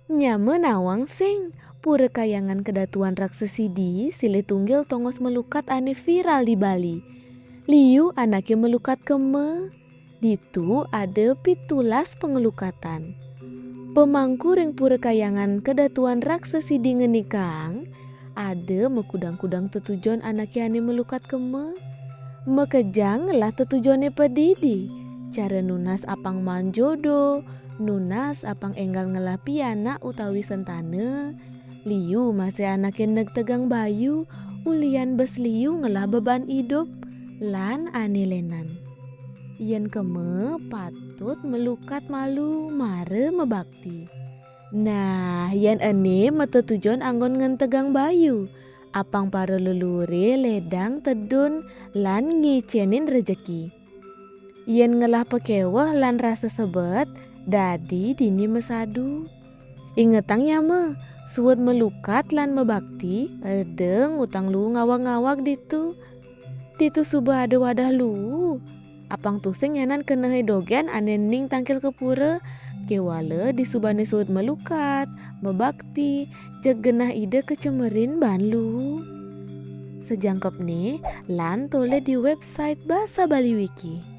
Nyame nawang sing, pura kayangan kedatuan raksasidi sile tunggil tongos melukat ane viral di Bali. Liu anaknya melukat keme. Ditu ada pitulas pengelukatan. Pemangku ring pura kayangan kedatuan raksasidi ngenikang, ada mekudang-kudang tetujon anaknya ane melukat keme. Mekejang lah tetujonnya pedidi. Cara nunas apang manjodo, nunas apang enggal ngelapi anak utawi sentane. Liu masih anaknya neg tegang bayu, ulian bes liu ngelah beban hidup, lan anelenan. Yen keme patut melukat malu mare mebakti. Nah, yen ene metetujon anggon ngen tegang bayu. Apang para lelure ledang tedun lan ngicenin rejeki. Yen ngelah pekeweh lan rasa sebet, dadi dini mesadu. Ingetang nyame, suwet melukat lan mebakti, edeng utang lu ngawak-ngawak ditu. Ditu subah ada wadah lu. Apang tusing nyanan kenehe dogen anening tangkil kepura, kewale disubane suwet melukat, mebakti, jegenah ide kecemerin ban lu. Sejangkep nih, lan tole di website Bahasa Bali Wiki.